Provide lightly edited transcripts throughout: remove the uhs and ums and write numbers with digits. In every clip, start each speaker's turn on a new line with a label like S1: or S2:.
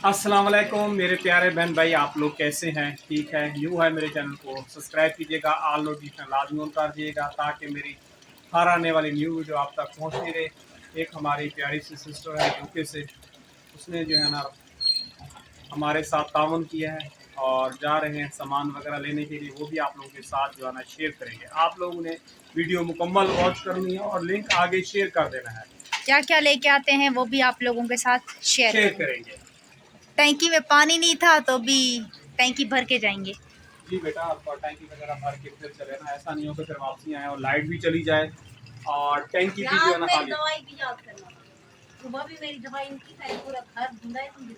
S1: अस्सलाम वालेकुम मेरे प्यारे बहन भाई, आप लोग कैसे हैं? ठीक है। यूँ है, मेरे चैनल को सब्सक्राइब कीजिएगा, ऑल नोटिफिकेशन लाजमी ऑन कर दिएगा ताकि मेरी हर आने वाली न्यू वीडियो आप तक पहुंचती रहे। एक हमारी प्यारी सी सिस्टर है यूके से, उसने जो है ना हमारे साथ ताउन किया है और जा रहे हैं सामान वगैरह लेने के लिए। वो भी आप लोगों के साथ जो है ना शेयर करेंगे। आप लोगों ने वीडियो मुकम्मल वॉच करनी है और लिंक आगे शेयर कर देना है।
S2: क्या क्या लेके आते हैं वो भी आप लोगों के साथ शेयर
S1: करेंगे।
S2: टैंकी में पानी नहीं था तो भी टैंकी भर के जाएंगे।
S1: जी बेटा, आपका टैंकी वगैरह भर के फिर चले ना, ऐसा नहीं हो कि फिर वापसी आए और लाइट भी चली जाए और टैंकी भी जो है ना खाली।
S3: दवाई भी याद करना, सुबह भी मेरी दवाई इनकी है, पूरा घर ढूंढा है, तुम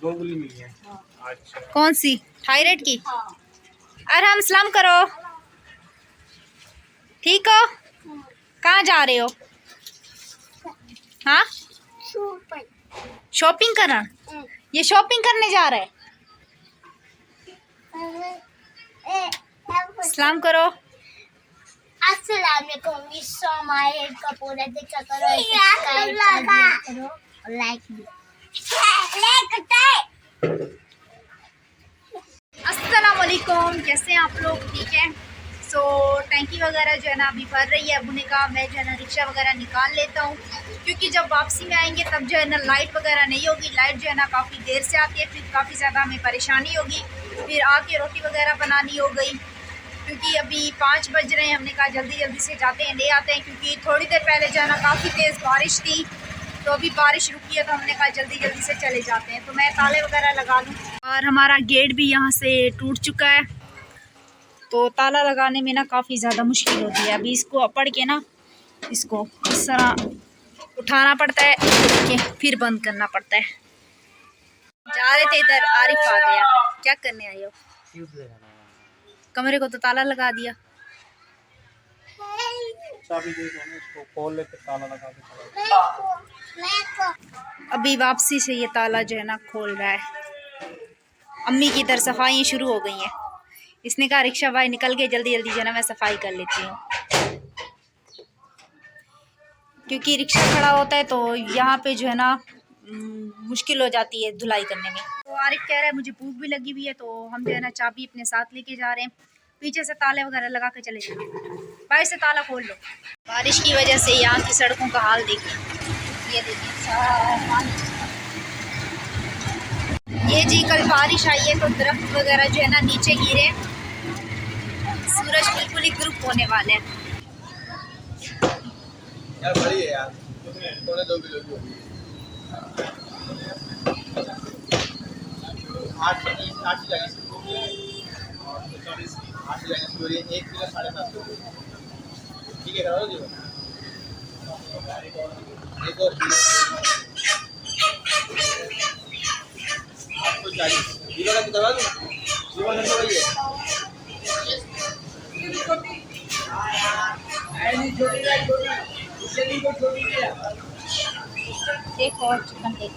S1: दो गोली मिली है।
S3: हाँ।
S1: अच्छा,
S2: कौन सी? थायराइड की?
S3: हाँ।
S2: अरहम सलाम करो। ठीक हो? कहाँ जा रहे हो? हाँ, शॉपिंग करना। ये शॉपिंग करने जा रहे हैं। सलाम करो।
S4: अस्सलाम वालेकुम। इस हमारे कपूर देखा करो, सब्सक्राइब करो और लाइक भी।
S2: अस्सलाम वालेकुम, कैसे हैं आप लोग? ठीक है। सो टैंकी वगैरह जो है ना अभी भर रही है। अबू ने कहा मैं जो है ना रिक्शा वगैरह निकाल लेता हूँ, क्योंकि जब वापसी में आएंगे तब जो है ना लाइट वगैरह नहीं होगी। लाइट जो है ना काफ़ी देर से आती है, फिर काफ़ी ज़्यादा हमें परेशानी होगी। फिर आके रोटी वगैरह बनानी हो गई, क्योंकि अभी 5 बज रहे हैं। हमने कहा जल्दी जल्दी से जाते हैं, ले आते हैं, क्योंकि थोड़ी देर पहले जो है ना काफ़ी तेज़ बारिश थी, तो अभी बारिश रुकी है तो हमने कहा जल्दी जल्दी से चले जाते हैं। तो मैं ताले वगैरह लगा लूँ। और हमारा गेट भी यहाँ से टूट चुका है, तो ताला लगाने में ना काफ़ी ज़्यादा मुश्किल होती है। अभी इसको पढ़ के ना इसको इस तरह उठाना पड़ता है, कि फिर बंद करना पड़ता है। जा रहे थे इधर, आरिफ आ गया। क्या करने आए हो? कमरे को तो ताला लगा दिया।
S1: चाबी दे दो ना, इसको खोल ले, फिर ताला लगा दे।
S2: अभी वापसी से ये ताला जो है ना खोल रहा है। अम्मी की इधर सफाई शुरू हो गई हैं। इसने कहा रिक्शा भाई निकल गए, जल्दी जल्दी जो है ना मैं सफाई कर लेती हूँ, क्योंकि रिक्शा खड़ा होता है तो यहाँ पे जो है ना मुश्किल हो जाती है धुलाई करने में। तो आरिफ कह रहा है मुझे भूख भी लगी हुई है, तो हम जो है ना चाबी अपने साथ लेके जा रहे हैं। पीछे से ताले वगैरह लगा के चले जाएंगे, बाहर से ताला खोल लो। बारिश की वजह से यहाँ की सड़कों का हाल देखिए। ये देखिए सारा पानी। ये जी कल बारिश आई है तो दरख्त वगैरह जो है ना नीचे गिरे। सूरज बिल्कुल ही ग्रुप होने वाले हैं।
S5: यार बड़ी है यार, थोड़े 2 किलो की होगी। 8 की जगह से और 40 8 की जगह से हो रही है। 1 किलो 750। ठीक है, करो जी। एक और आपको 40 किलो का दवा दूँ। जीवन नंबर वही है।
S2: एक और चिकन लेग।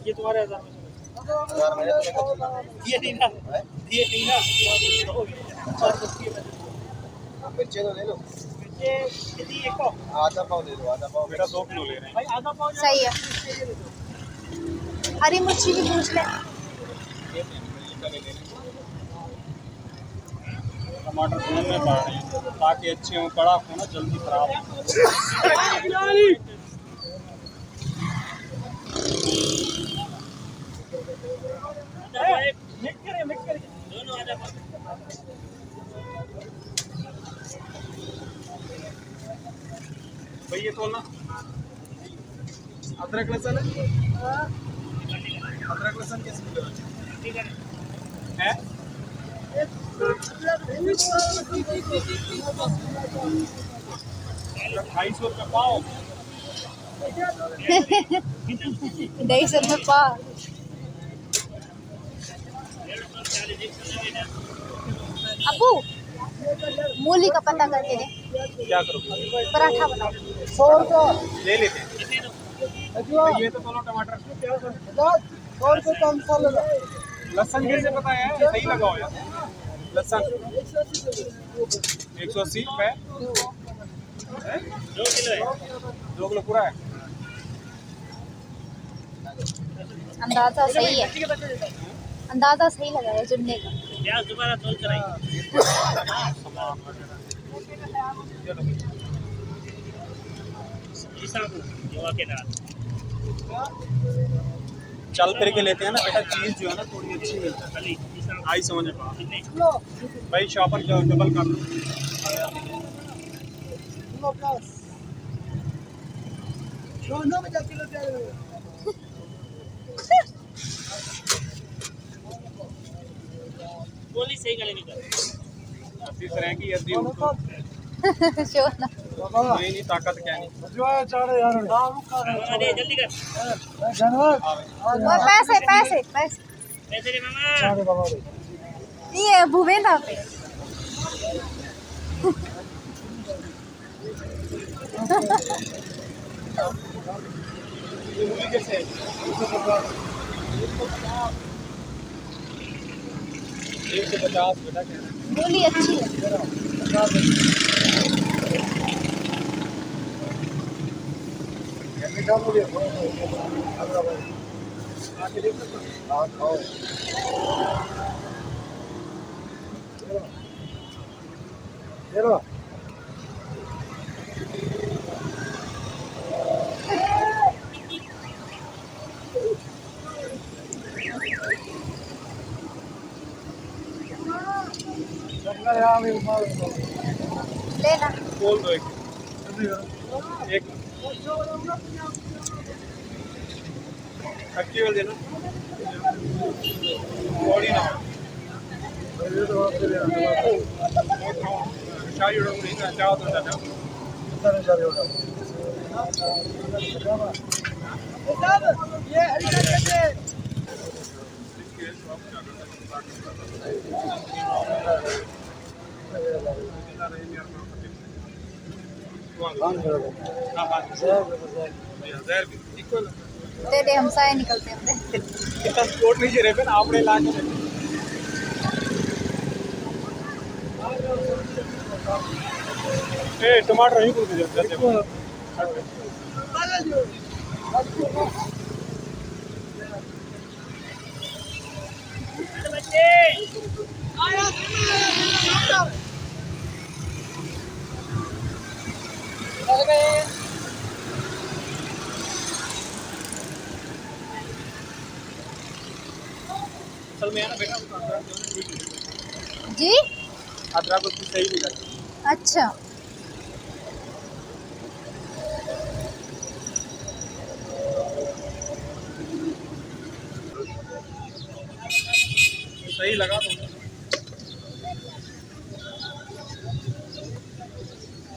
S1: ये तुम्हारे 1000 में दिए नहीं ना,
S5: मिर्चे तो ले लो।
S1: आधा पाव दे दो, आधा पाव। बेटा 2 किलो ले रहे हैं।
S2: सही है। हरी मिर्ची भी पूछ ले।
S1: टमाटर भून में पा रहे हैं ताकि अच्छे हो, कड़ा हो ना जल्दी खराब हो। भाई ये तोलना अदरक लहसुन है। अदरक लहसुन कैसे किलो है? 250 रुपये पाओ।
S2: 250 रुपये पाव। अबू मूली का पता करके दे।
S1: क्या करोगे?
S2: पराठा बनाओ।
S1: 100 रुपये ले लेते हैं। ये तो दोनों टमाटर 100 रुपये का मसाला। लहसुन कैसे पता है? सही लगाओ यार। लहसुन 180 रुपये। 2 किलो है। 2 किलो पूरा है।
S2: अंदाजा सही है, अंदाजा सही लगा है चुनने का।
S5: प्याज दोबारा तोल कर
S1: चल फिर के लेते हैं ना बेटा, चीज जो है ना थोड़ी अच्छी मिलती है। आई समझ में भाई, शॉपर डबल कर
S5: गोली सही करेंगे
S1: अस्सी तरह की अद्दी उनको
S2: शोना
S1: नहीं ताकत क्या नहीं।
S5: अरे जल्दी कर
S2: वो पैसे पैसे पैसे
S5: पैसे रे मामा
S2: ये भूवेंदा पे।
S1: कैसे 150 बेटा कह रहे हैं।
S2: मूली अच्छी है। लेना
S1: खोल दो एक खट्टी वाली देना, बॉडी ना शाही उड़ा नहीं ना चाहो तो जाना।
S2: दे दे, हम साए निकलते हैं अपने।
S1: इतना सपोर्ट नहीं दे रहे फिर आपने ला के टमाटर नहीं कुछ असल में है ना बेटा,
S2: जी
S1: अदरक उसकी सही नहीं लगती।
S2: अच्छा
S1: सही लगा तो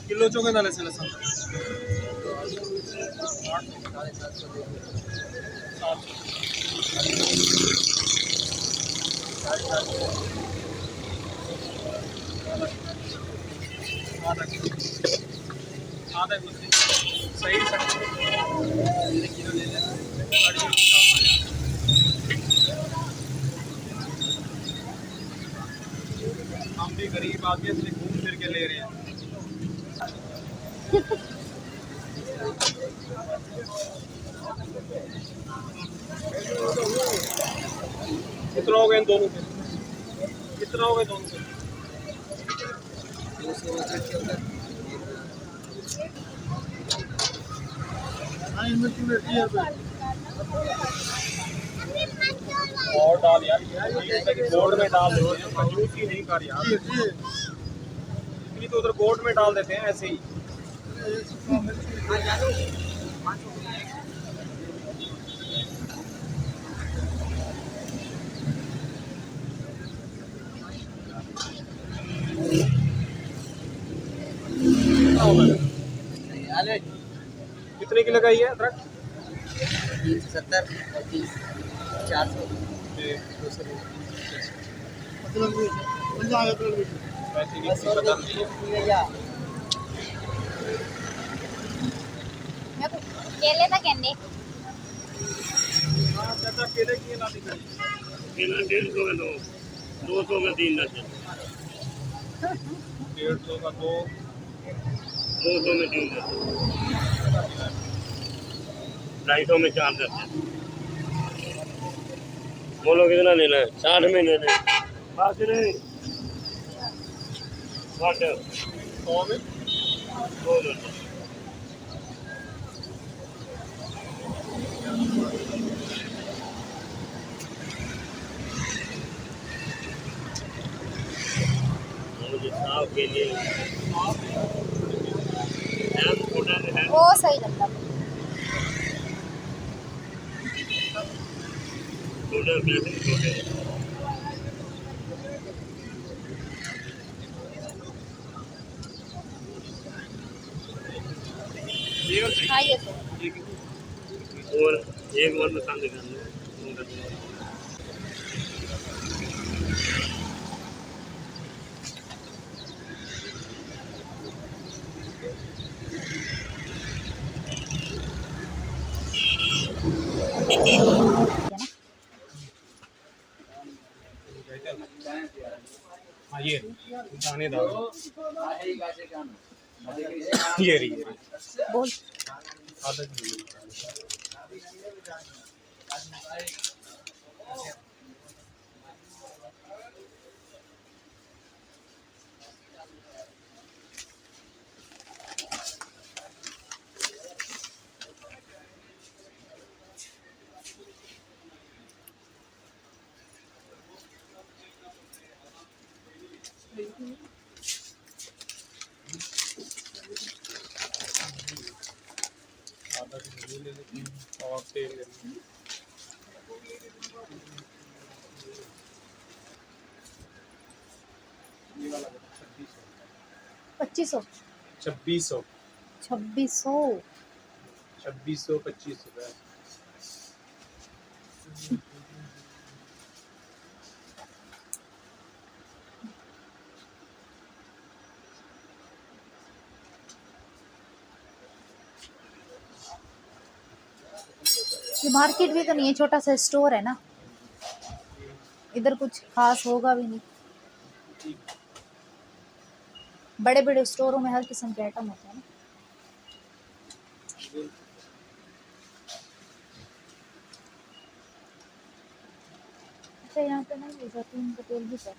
S1: किलो चौके डाले से लहसुन आधा सही हम भी गरीब आदमी इसलिए घूम फिर के ले रहे हैं। कितना हो गए इन दोनों के? कितना हो गए दोनों के? और डाल यार, बोर्ड में डाल देते हैं, कंजूसी नहीं कर यार, इतनी तो उधर बोर्ड में डाल देते हैं ऐसे ही। कितने की लगाई है अदरक?
S5: 370 400
S2: केले था कहने
S1: केले की ला दिखाई।
S6: केला 150 का 200 का 3 दर्जन
S1: 150 का 2,
S6: 200 में 3 दर्जन 250 में 4 दर्जन। बोलो कितना लेना है? 60 में ले लें। बात नहीं 100
S1: में
S6: 2 दर्जन। मुझे साफ के लिए
S2: वो सही लगता है।
S6: छोटे पैसे छोटे
S2: हाँ ये तो
S6: और एक बार में शांति कर लो।
S1: हाँ ये दाने दाने ये रही
S2: बोल
S1: आधा किलो। आधा किलो ले लेते हैं और तेल ले लेते हैं। ये वाला
S2: 2500
S1: 2600
S2: 2600
S1: 2600 25 रुपये।
S2: ये मार्केट भी तो नहीं है, छोटा सा स्टोर है ना, इधर कुछ खास होगा भी नहीं। बड़े बड़े स्टोरों में हर किस्म के आइटम होते हैं ना। अच्छा यहाँ पे ना ये जैतून का तेल भी है।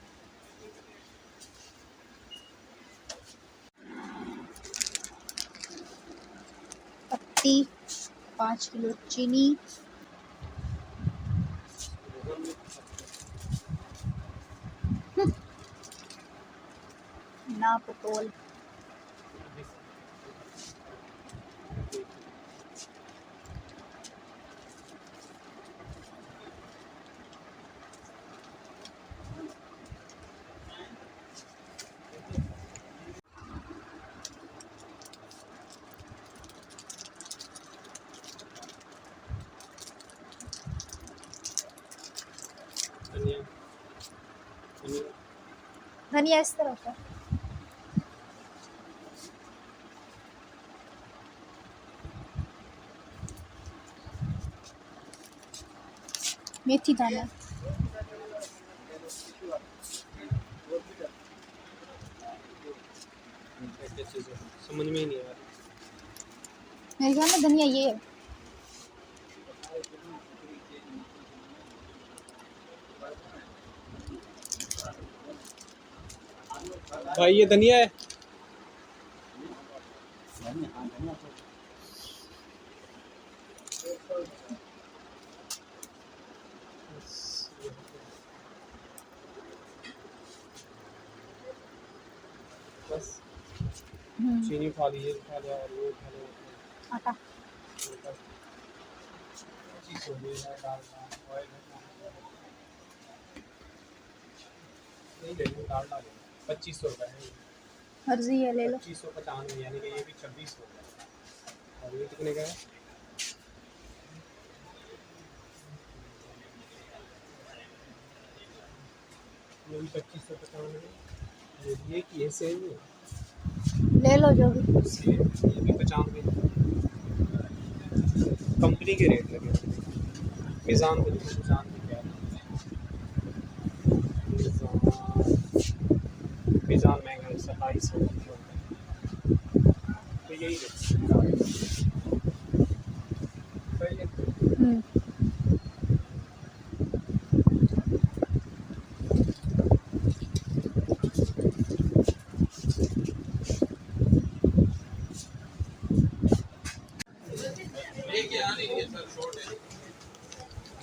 S2: पत्ती 5 किलो चीनी ना पतोल
S1: धनिया
S2: धनिया इस तरह का मेथी दाना
S1: समझ में ही नहीं आ रहा।
S2: मेरे ख्याल में धनिया ये है।
S1: भाई ये धनिया है। बस चीनी खा लीजिए, खा लिया और वो खा लिया।
S2: आटा
S1: चीज़ हो गई है, दाल का ऑयल है। नहीं ले लो, दाल डालो। 2500 रुपये है।
S2: मर्जी है ले लो।
S1: 2595 यानी कि ये भी 26 हो गया। और ये कितने का है? ये भी 2595। ये की है सेम ही है।
S2: ले लो जो भी।
S1: ये भी 95 कंपनी के रेट लगे। मिज़ान को देखो, मिज़ान में क्या है। मिज़ान महंगा है, 2700। तो यही रेट सही है।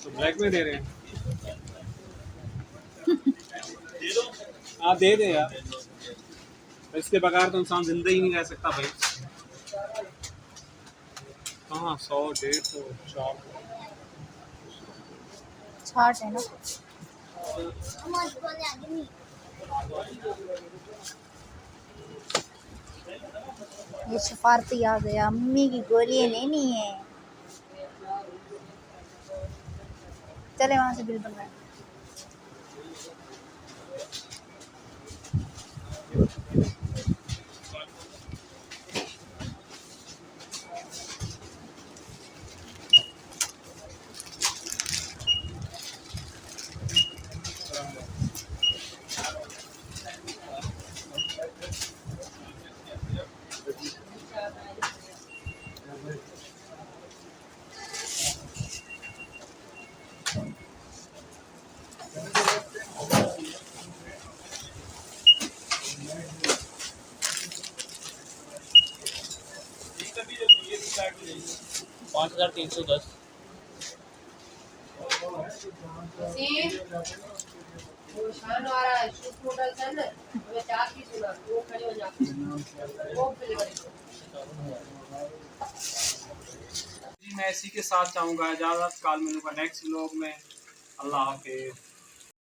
S1: तो ब्लैक में दे रहे हैं। हाँ दे दे यार, इसके बगैर तो इंसान जिंदा ही नहीं रह सकता भाई। हाँ 100, 150, 4।
S2: 60 है ना। ये सफारती आ गया, मम्मी की गोलियां लेनी है। चले वहां से बिल बनवाए।
S5: $5310।
S3: वो शान वाला शूट मॉडल था ना, वो 4 की सुना, वो खड़े हो जाते वो फ्लेवर
S1: जी मैं इसी के साथ चाहूँगा इजाज़त। कल मिलूँगा नेक्स्ट व्लॉग में। अल्लाह हाफिज़।